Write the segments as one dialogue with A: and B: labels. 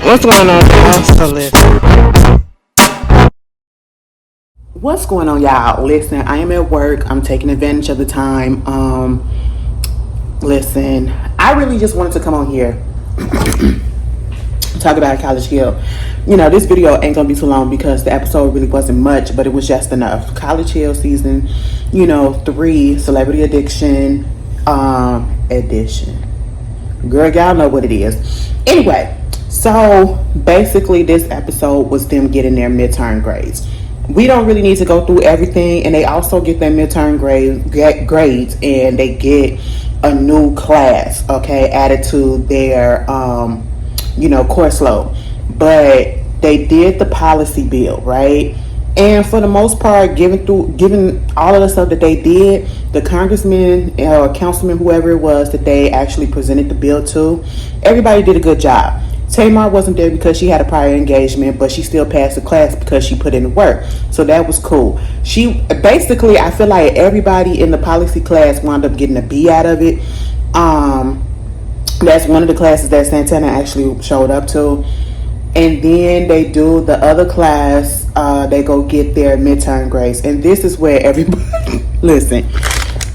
A: What's going on, y'all? So listen.
B: What's going on, y'all? Listen, I am at work. I'm taking advantage of the time. Listen, I really just wanted to come on here talk about College Hill. You know, this video ain't gonna be too long because the episode really wasn't much, but it was just enough. College Hill season, 3, Celebrity Addiction, edition. Girl, y'all know what it is. Anyway, so basically this episode was them getting their midterm grades. We don't really need to go through everything, and they also get their midterm grades, and they get a new class, okay, added to their course load. But they did the policy bill, right? And for the most part, given all of the stuff that they did, the congressman or councilman, whoever it was that they actually presented the bill to, everybody did a good job. Tamar wasn't there because she had a prior engagement, but she still passed the class because she put in the work. So that was cool. She basically, I feel like everybody in the policy class wound up getting a B out of it. That's one of the classes that Santana actually showed up to. And then they do the other class, they go get their midterm grades. And this is where everybody, listen,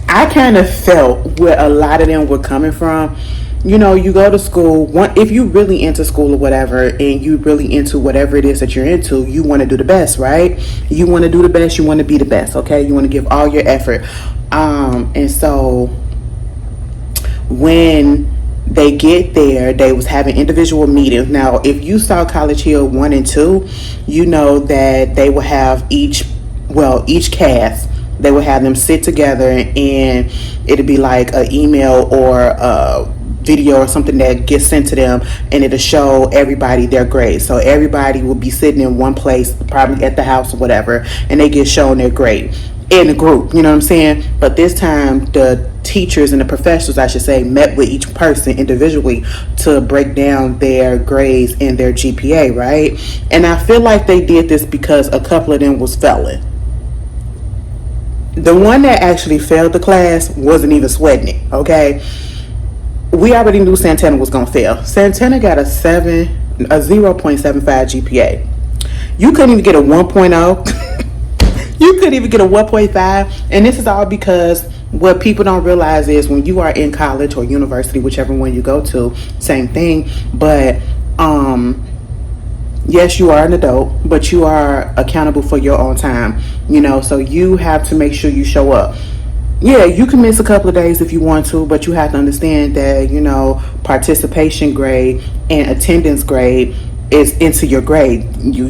B: I kind of felt where a lot of them were coming from. You know, you go to school, if you really into school or whatever, and you really into whatever it is that you're into, you want to do the best, right? You want to do the best, you want to be the best, okay? You want to give all your effort. And so when they get there, they was having individual meetings. Now, if you saw College Hill 1 and 2, you know that they will have each cast, they will have them sit together, and it'll be like an email or a video or something that gets sent to them, and it'll show everybody their grades. So everybody will be sitting in one place, probably at the house or whatever, and they get shown their grade in a group, you know what I'm saying? But this time the teachers and the professors, I should say, met with each person individually to break down their grades and their GPA, right? And I feel like they did this because a couple of them was failing. The one that actually failed the class wasn't even sweating it, okay? We already knew Santana was gonna fail. Santana got a 0.75 GPA. You couldn't even get a 1.0. You couldn't even get a 1.5. And this is all because what people don't realize is when you are in college or university, whichever one you go to, same thing. But yes, you are an adult, but you are accountable for your own time. So you have to make sure you show up. Yeah, you can miss a couple of days if you want to, but you have to understand that, participation grade and attendance grade is into your grade. You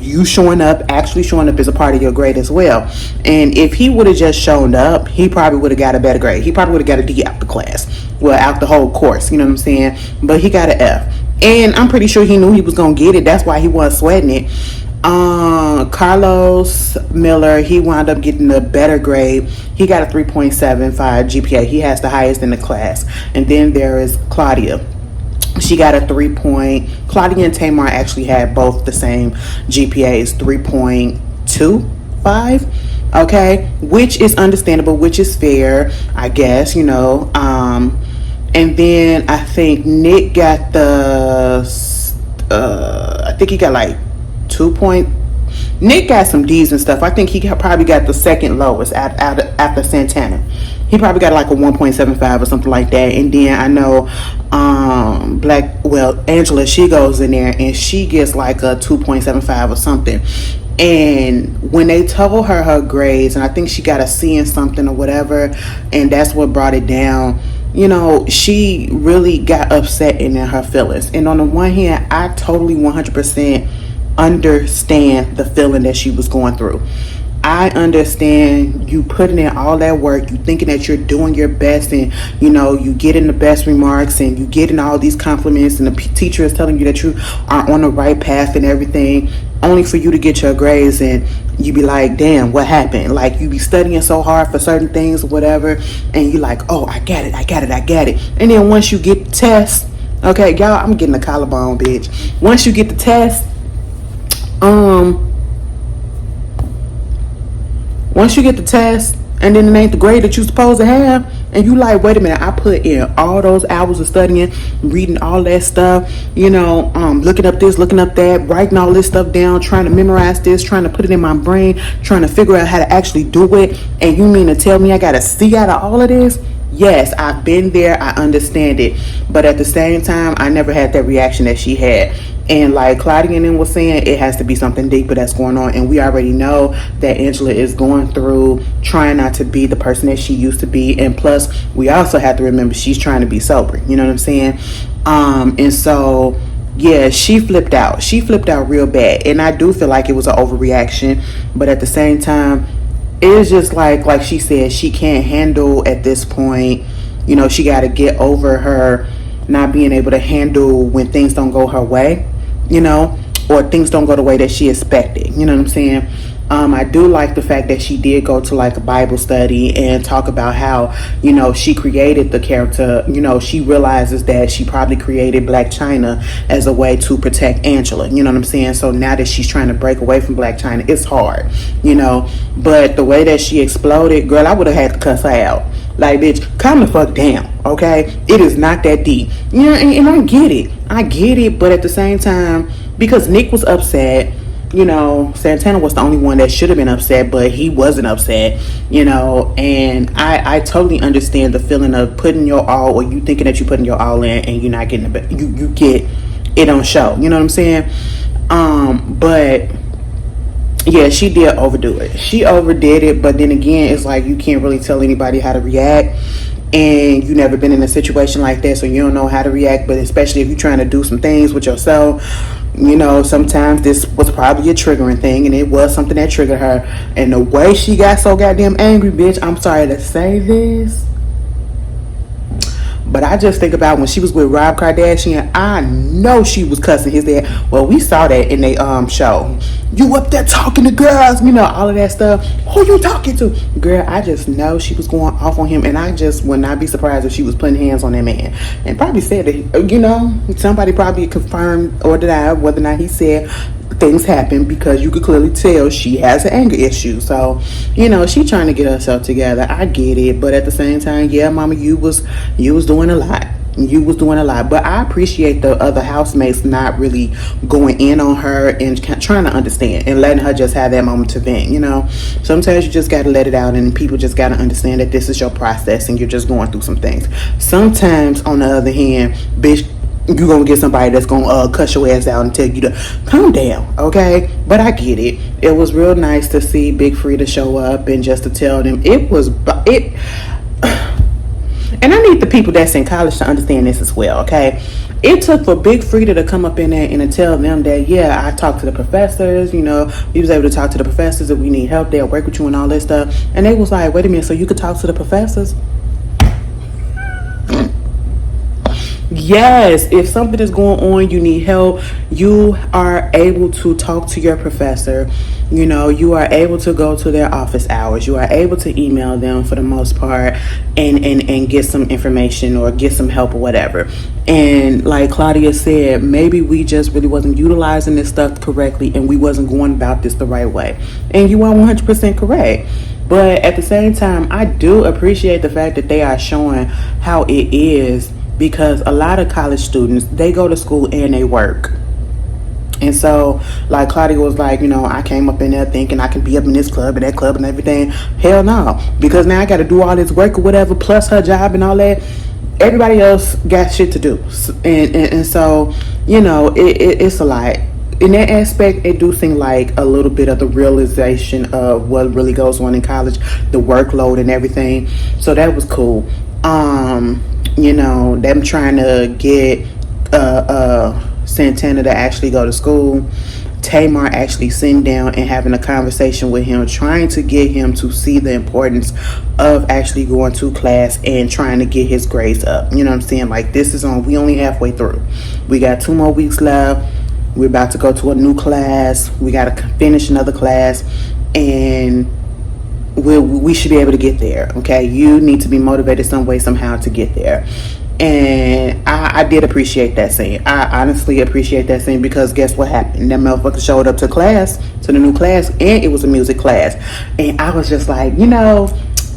B: actually showing up is a part of your grade as well. And if he would have just shown up, he probably would have got a better grade. He probably would have got a D out the class. Well, out the whole course, you know what I'm saying? But he got an F. And I'm pretty sure he knew he was going to get it. That's why he wasn't sweating it. Carlos Miller, he wound up getting a better grade. He got a 3.75 GPA. He has the highest in the class. And then there is Claudia. She got a Claudia and Tamar actually had both the same GPAs, 3.25. Okay, which is understandable, which is fair, I guess, and then I think Nick got I think he got like Nick got some D's and stuff. I think he probably got the second lowest after Santana. He probably got like a 1.75 or something like that. And then I know Angela, she goes in there and she gets like a 2.75 or something. And when they told her grades, and I think she got a C in something or whatever, and that's what brought it down, she really got upset in her feelings. And on the one hand, I totally 100% understand the feeling that she was going through. I understand you putting in all that work, you thinking that you're doing your best, and you getting the best remarks, and you getting all these compliments, and the teacher is telling you that you are on the right path and everything, only for you to get your grades and you be like, damn, what happened? Like, you be studying so hard for certain things or whatever, and you like, oh, I got it. And then once you get the test, okay, y'all, I'm getting a collarbone, bitch. Once you get the test, and then it ain't the grade that you're supposed to have, And you like, wait a minute, I put in all those hours of studying, reading all that stuff, looking up this, looking up that, writing all this stuff down, trying to memorize this, trying to put it in my brain, trying to figure out how to actually do it. And you mean to tell me I got a C out of all of this? Yes, I've been there. I understand it. But at the same time, I never had that reaction that she had. And like Claudia and them was saying, it has to be something deeper that's going on. And we already know that Angela is going through trying not to be the person that she used to be. And plus, we also have to remember she's trying to be sober. You know what I'm saying? And so, yeah, she flipped out. She flipped out real bad. And I do feel like it was an overreaction. But at the same time, it's just like she said, she can't handle at this point. She got to get over her not being able to handle when things don't go her way, or things don't go the way that she expected. You know what I'm saying? I do like the fact that she did go to like a Bible study and talk about how, she created the character. She realizes that she probably created Black China as a way to protect Angela. You know what I'm saying? So now that she's trying to break away from Black China, it's hard, but the way that she exploded, girl, I would have had to cuss her out. Like, bitch, calm the fuck down, okay? It is not that deep. And I get it. But at the same time, because Nick was upset, Santana was the only one that should have been upset, but he wasn't upset, and I totally understand the feeling of putting your all, or you thinking that you're putting your all in and you're not getting it, you get it on show, you know what I'm saying? But yeah, she did overdo it. She overdid it, but then again, it's like you can't really tell anybody how to react. And you never been in a situation like that, so you don't know how to react. But especially if you're trying to do some things with yourself, sometimes this was probably a triggering thing, and it was something that triggered her. And the way she got so goddamn angry, bitch, I'm sorry to say this, but I just think about when she was with Rob Kardashian, I know she was cussing his dad. Well, we saw that in they show. You up there talking to girls, all of that stuff. Who you talking to? Girl, I just know she was going off on him, and I just would not be surprised if she was putting hands on that man. And probably said that, somebody probably confirmed or denied whether or not he said things happen, because you could clearly tell she has an anger issue. So, she trying to get herself together. I get it, but at the same time, yeah, mama, you was doing a lot. You was doing a lot, but I appreciate the other housemates not really going in on her and trying to understand and letting her just have that moment to vent. Sometimes you just got to let it out, and people just got to understand that this is your process and you're just going through some things. Sometimes, on the other hand, bitch, you're gonna get somebody that's gonna cuss your ass out and tell you to calm down, okay? But I get it. It was real nice to see Big Frida show up and just to tell them it. And I need the people that's in college to understand this as well, okay? It took for Big Frida to come up in there and to tell them that, yeah, I talked to the professors, we was able to talk to the professors if we need help, they'll work with you and all that stuff. And they was like, wait a minute, so you could talk to the professors? Yes, if something is going on, you need help, you are able to talk to your professor. You are able to go to their office hours. You are able to email them for the most part and get some information or get some help or whatever. And like Claudia said, maybe we just really wasn't utilizing this stuff correctly and we wasn't going about this the right way. And you are 100% correct. But at the same time, I do appreciate the fact that they are showing how it is, because a lot of college students, they go to school and they work. And so, like Claudia was like, I came up in there thinking I can be up in this club and that club and everything. Hell no. Because now I got to do all this work or whatever, plus her job and all that. Everybody else got shit to do. And so, it's a lot. In that aspect, it do seem like a little bit of the realization of what really goes on in college, the workload and everything. So that was cool. Them trying to get Santana to actually go to school. Tamar actually sitting down and having a conversation with him, trying to get him to see the importance of actually going to class and trying to get his grades up. You know what I'm saying? Like, we only halfway through. We got 2 more weeks left. We're about to go to a new class. We got to finish another class, and we should be able to get there. Okay, you need to be motivated some way, somehow to get there. And I did appreciate that scene. I honestly appreciate that scene, because guess what happened? That motherfucker showed up to the new class, and it was a music class. And I was just like,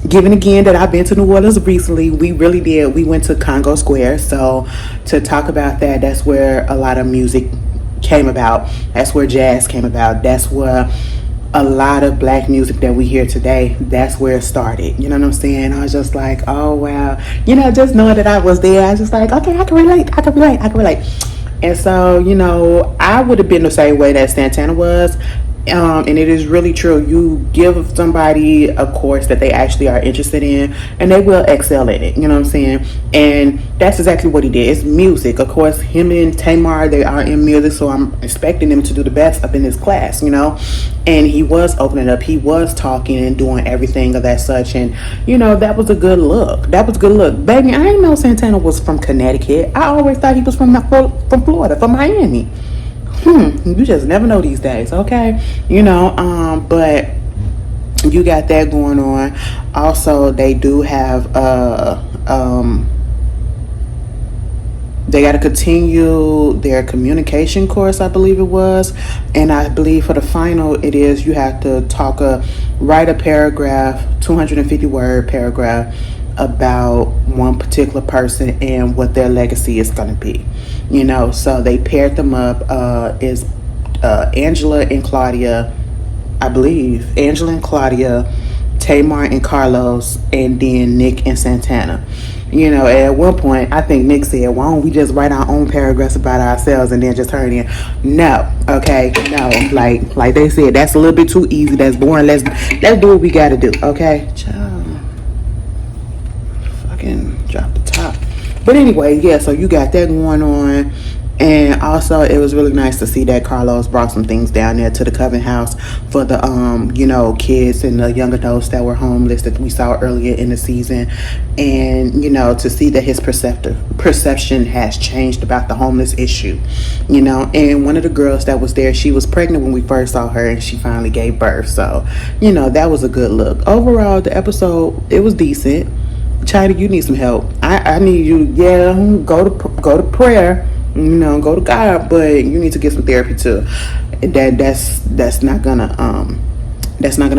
B: Given again that I've been to New Orleans recently, we really did. We went to Congo Square. So to talk about that, that's where a lot of music came about. That's where jazz came about. That's where a lot of black music that we hear today, that's where it started. You know what I'm saying? I was just like, oh wow. Just knowing that I was there, I was just like, okay, I can relate. I can relate. I can relate. And so, I would have been the same way that Santana was. And it is really true. You give somebody a course that they actually are interested in, and they will excel in it. You know what I'm saying? And that's exactly what he did. It's music. Of course, him and Tamar, they are in music, so I'm expecting them to do the best up in this class, And he was opening up. He was talking and doing everything of that such. And, that was a good look. That was a good look. Baby, I didn't know Santana was from Connecticut. I always thought he was from Florida, from Miami. You just never know these days, okay? But you got that going on. Also, they do have they got to continue their communication course, I believe it was. And I believe for the final, it is you have to write a paragraph, 250-word paragraph about one particular person and what their legacy is going to be. So they paired them up. Is Angela and Claudia, I believe. Angela and Claudia, Tamar and Carlos, and then Nick and Santana. At one point, I think Nick said, why don't we just write our own paragraphs about ourselves and then just turn it in? No, okay, no. Like they said, that's a little bit too easy. That's boring. Let's do what we got to do, okay? Child. Fucking drop the top. But anyway, yeah, so you got that going on. And also, it was really nice to see that Carlos brought some things down there to the Coven House for the, kids and the young adults that were homeless that we saw earlier in the season. And, to see that his perception has changed about the homeless issue, And one of the girls that was there, she was pregnant when we first saw her and she finally gave birth. So, that was a good look. Overall, the episode, it was decent. China, you need some help. I need you, go to prayer. Go to God, but you need to get some therapy too. That's not gonna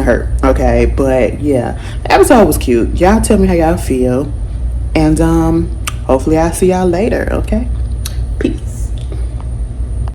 B: hurt, okay? But yeah, the episode was cute. Y'all tell me how y'all feel, and hopefully I'll see y'all later, okay? Peace.